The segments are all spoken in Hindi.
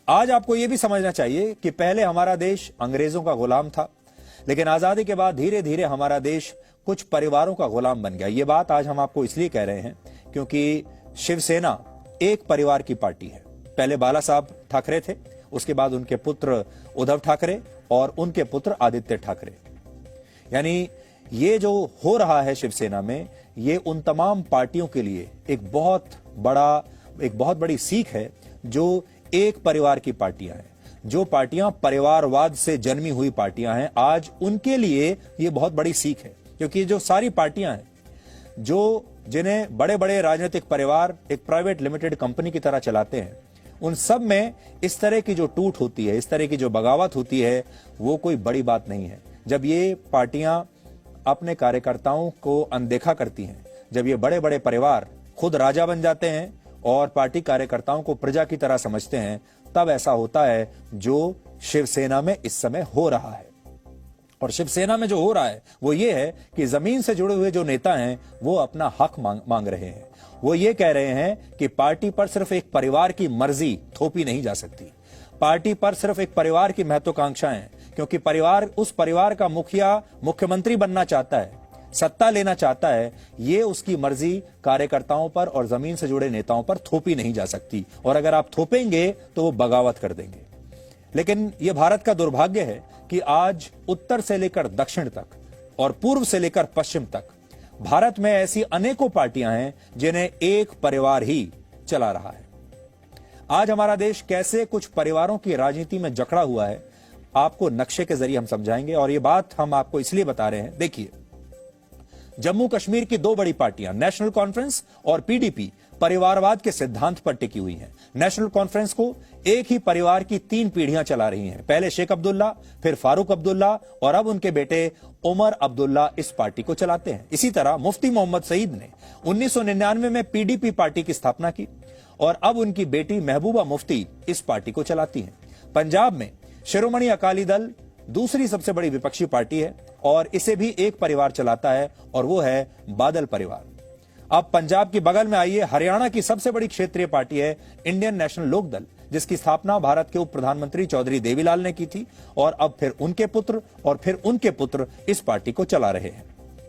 आज आपको यह भी समझना चाहिए कि पहले हमारा देश अंग्रेजों का गुलाम था, लेकिन आजादी के बाद धीरे धीरे हमारा देश कुछ परिवारों का गुलाम बन गया। ये बात आज हम आपको इसलिए कह रहे हैं क्योंकि शिवसेना एक परिवार की पार्टी है। पहले बाला साहब ठाकरे थे, उसके बाद उनके पुत्र उद्धव ठाकरे और उनके पुत्र आदित्य ठाकरे। यानी ये जो हो रहा है शिवसेना में, ये उन तमाम पार्टियों के लिए एक बहुत बड़ी सीख है जो एक परिवार की पार्टियां हैं, जो पार्टियां परिवारवाद से जन्मी हुई पार्टियां हैं। आज उनके लिए ये बहुत बड़ी सीख है, क्योंकि जो सारी पार्टियां हैं जिन्हें बड़े बड़े राजनीतिक परिवार एक प्राइवेट लिमिटेड कंपनी की तरह चलाते हैं, उन सब में इस तरह की जो टूट होती है, इस तरह की जो बगावत होती है, वो कोई बड़ी बात नहीं है। जब ये पार्टियां अपने कार्यकर्ताओं को अनदेखा करती हैं, जब ये बड़े बड़े परिवार खुद राजा बन जाते हैं और पार्टी कार्यकर्ताओं को प्रजा की तरह समझते हैं, तब ऐसा होता है जो शिवसेना में इस समय हो रहा है। और शिवसेना में जो हो रहा है वो ये है कि जमीन से जुड़े हुए जो नेता हैं वो अपना हक मांग रहे हैं। वो ये कह रहे हैं कि पार्टी पर सिर्फ एक परिवार की मर्जी थोपी नहीं जा सकती, पार्टी पर सिर्फ एक परिवार की महत्वाकांक्षाएं, क्योंकि परिवार उस परिवार का मुखिया मुख्यमंत्री बनना चाहता है, सत्ता लेना चाहता है, ये उसकी मर्जी कार्यकर्ताओं पर और जमीन से जुड़े नेताओं पर थोपी नहीं जा सकती। और अगर आप थोपेंगे तो वो बगावत कर देंगे। लेकिन यह भारत का दुर्भाग्य है कि आज उत्तर से लेकर दक्षिण तक और पूर्व से लेकर पश्चिम तक भारत में ऐसी अनेकों पार्टियां हैं जिन्हें एक परिवार ही चला रहा है। आज हमारा देश कैसे कुछ परिवारों की राजनीति में जकड़ा हुआ है, आपको नक्शे के जरिए हम समझाएंगे। और यह बात हम आपको इसलिए बता रहे हैं, देखिए, जम्मू कश्मीर की दो बड़ी पार्टियां नेशनल कॉन्फ्रेंस और पीडीपी परिवारवाद के सिद्धांत पर टिकी हुई हैं। नेशनल कॉन्फ्रेंस को एक ही परिवार की 3 पीढ़ियां चला रही हैं। पहले शेख अब्दुल्ला, फिर फारूक अब्दुल्ला और अब उनके बेटे उमर अब्दुल्ला इस पार्टी को चलाते हैं। इसी तरह मुफ्ती मोहम्मद सईद ने 1999 में पीडीपी पार्टी की स्थापना की और अब उनकी बेटी महबूबा मुफ्ती इस पार्टी को चलाती हैं। पंजाब में शिरोमणि अकाली दल दूसरी सबसे बड़ी विपक्षी पार्टी है और इसे भी एक परिवार चलाता है और वो है बादल परिवार। अब पंजाब की बगल में आइए, हरियाणा की सबसे बड़ी क्षेत्रीय पार्टी है इंडियन नेशनल लोक दल, जिसकी स्थापना भारत के उप प्रधानमंत्री चौधरी देवीलाल ने की थी और अब फिर उनके पुत्र और फिर उनके पुत्र इस पार्टी को चला रहे हैं।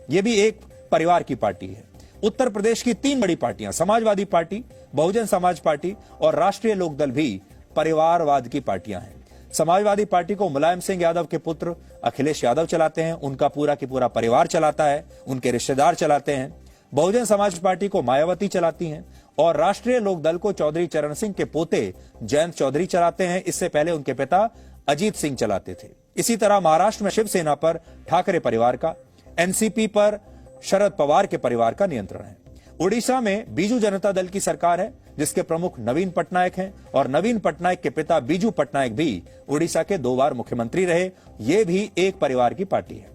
यह भी एक परिवार की पार्टी है। उत्तर प्रदेश की 3 बड़ी पार्टियां, समाजवादी पार्टी, बहुजन समाज पार्टी और राष्ट्रीय लोकदल भी परिवारवाद की पार्टियां हैं। समाजवादी पार्टी को मुलायम सिंह यादव के पुत्र अखिलेश यादव चलाते हैं, उनका पूरा की पूरा परिवार चलाता है, उनके रिश्तेदार चलाते हैं। बहुजन समाज पार्टी को मायावती चलाती हैं और राष्ट्रीय लोकदल को चौधरी चरण सिंह के पोते जयंत चौधरी चलाते हैं। इससे पहले उनके पिता अजीत सिंह चलाते थे। इसी तरह महाराष्ट्र में शिवसेना पर ठाकरे परिवार का, एनसीपी पर शरद पवार के परिवार का नियंत्रण है। उड़ीसा में बीजू जनता दल की सरकार है, जिसके प्रमुख नवीन पटनायक हैं और नवीन पटनायक के पिता बीजू पटनायक भी उड़ीसा के 2 बार मुख्यमंत्री रहे। यह भी एक परिवार की पार्टी है।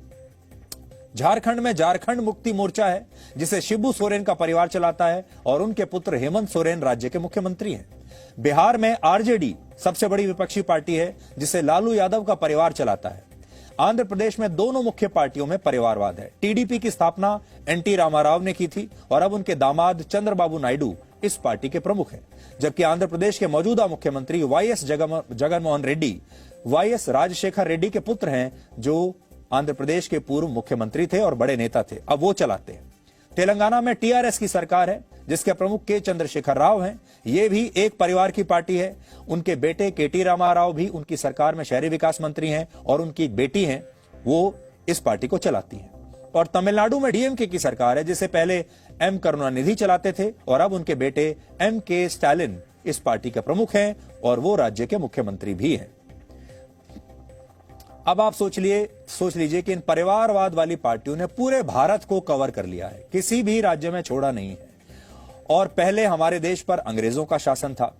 झारखंड में झारखंड मुक्ति मोर्चा है, जिसे शिबू सोरेन का परिवार चलाता है और उनके पुत्र हेमंत सोरेन राज्य के मुख्यमंत्री हैं। बिहार में आरजेडी सबसे बड़ी विपक्षी पार्टी है, जिसे लालू यादव का परिवार चलाता है। आंध्र प्रदेश में दोनों मुख्य पार्टियों में परिवारवाद है। टीडीपी की स्थापना एनटी रामाराव ने की थी और अब उनके दामाद चंद्रबाबू नायडू इस पार्टी के प्रमुख हैं। जबकि आंध्र प्रदेश के मौजूदा मुख्यमंत्री वाईएस जगनमोहन रेड्डी वाईएस राजशेखर रेड्डी के पुत्र हैं, जो आंध्र प्रदेश के पूर्व मुख्यमंत्री थे और बड़े नेता थे, अब वो चलाते हैं। तेलंगाना में टीआरएस की सरकार है, जिसके प्रमुख के चंद्रशेखर राव हैं। ये भी एक परिवार की पार्टी है। उनके बेटे केटी रामाराव भी उनकी सरकार में शहरी विकास मंत्री हैं और उनकी एक बेटी हैं, वो इस पार्टी को चलाती हैं। और तमिलनाडु में डीएमके की सरकार है, जिसे पहले एम करुणानिधि चलाते थे और अब उनके बेटे एमके स्टालिन इस पार्टी के प्रमुख हैं और वो राज्य के मुख्यमंत्री भी हैं। अब आप सोच लीजिए कि इन परिवारवाद वाली पार्टियों ने पूरे भारत को कवर कर लिया है, किसी भी राज्य में छोड़ा नहीं है। और पहले हमारे देश पर अंग्रेजों का शासन था,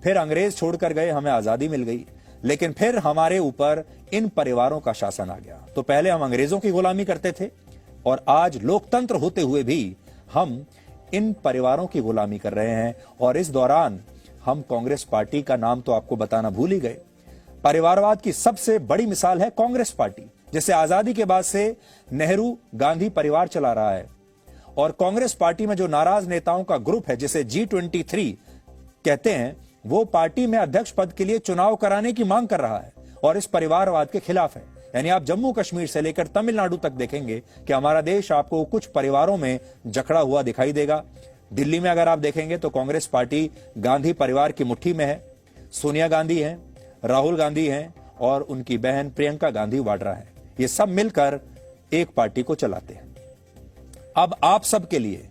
फिर अंग्रेज छोड़कर गए, हमें आजादी मिल गई, लेकिन फिर हमारे ऊपर इन परिवारों का शासन आ गया। तो पहले हम अंग्रेजों की गुलामी करते थे और आज लोकतंत्र होते हुए भी हम इन परिवारों की गुलामी कर रहे हैं। और इस दौरान हम कांग्रेस पार्टी का नाम तो आपको बताना भूल ही गए। परिवारवाद की सबसे बड़ी मिसाल है कांग्रेस पार्टी, जिसे आजादी के बाद से नेहरू गांधी परिवार चला रहा है। और कांग्रेस पार्टी में जो नाराज नेताओं का ग्रुप है, जिसे G23 कहते हैं, वो पार्टी में अध्यक्ष पद के लिए चुनाव कराने की मांग कर रहा है और इस परिवारवाद के खिलाफ है। यानी आप जम्मू कश्मीर से लेकर तमिलनाडु तक देखेंगे कि हमारा देश आपको कुछ परिवारों में जकड़ा हुआ दिखाई देगा। दिल्ली में अगर आप देखेंगे तो कांग्रेस पार्टी गांधी परिवार की मुट्ठी में है। सोनिया गांधी हैं, राहुल गांधी हैं और उनकी बहन प्रियंका गांधी वाड्रा है। ये सब मिलकर एक पार्टी को चलाते हैं। अब आप सबके लिए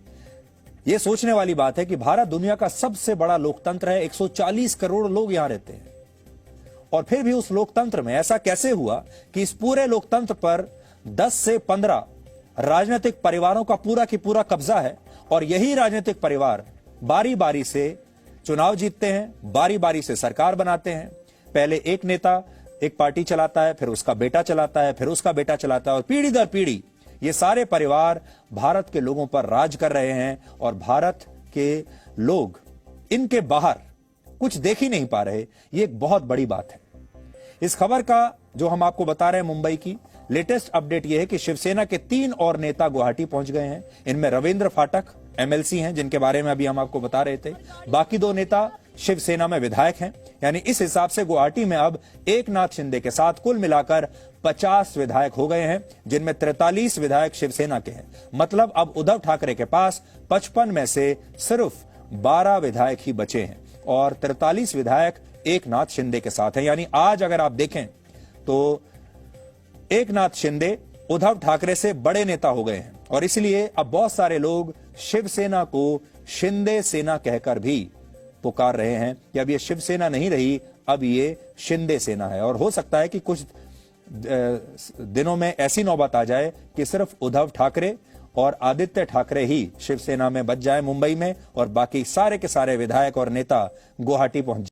यह सोचने वाली बात है कि भारत दुनिया का सबसे बड़ा लोकतंत्र है। 140 करोड़ लोग यहां रहते हैं और फिर भी उस लोकतंत्र में ऐसा कैसे हुआ कि इस पूरे लोकतंत्र पर 10 से 15 राजनीतिक परिवारों का पूरा की पूरा कब्जा है और यही राजनीतिक परिवार बारी बारी से चुनाव जीतते हैं, बारी बारी से सरकार बनाते हैं। पहले एक नेता एक पार्टी चलाता है, फिर उसका बेटा चलाता है, फिर उसका बेटा चलाता है और पीढ़ी दर पीढ़ी ये सारे परिवार भारत के लोगों पर राज कर रहे हैं और भारत के लोग इनके बाहर कुछ देख ही नहीं पा रहे। ये एक बहुत बड़ी बात है। इस खबर का जो हम आपको बता रहे हैं मुंबई की लेटेस्ट अपडेट यह है कि शिवसेना के 3 और नेता गुवाहाटी पहुंच गए हैं। इनमें रविंद्र फाटक एमएलसी हैं, जिनके बारे में अभी हम आपको बता रहे थे। बाकी 2 नेता शिवसेना में विधायक हैं। यानी इस हिसाब से गुवाहाटी में अब एकनाथ शिंदे के साथ कुल मिलाकर 50 विधायक हो गए हैं, जिनमें 43 विधायक शिवसेना के हैं। मतलब अब उद्धव ठाकरे के पास 55 में से सिर्फ 12 विधायक ही बचे हैं और 43 विधायक एकनाथ शिंदे के साथ हैं। यानी आज अगर आप देखें तो एकनाथ शिंदे उद्धव ठाकरे से बड़े नेता हो गए हैं और इसलिए अब बहुत सारे लोग शिवसेना को शिंदे सेना कहकर भी पुकार रहे हैं कि अब ये शिवसेना नहीं रही, अब ये शिंदे सेना है। और हो सकता है कि कुछ दिनों में ऐसी नौबत आ जाए कि सिर्फ उद्धव ठाकरे और आदित्य ठाकरे ही शिवसेना में बच जाए मुंबई में और बाकी सारे के सारे विधायक और नेता गुवाहाटी पहुंच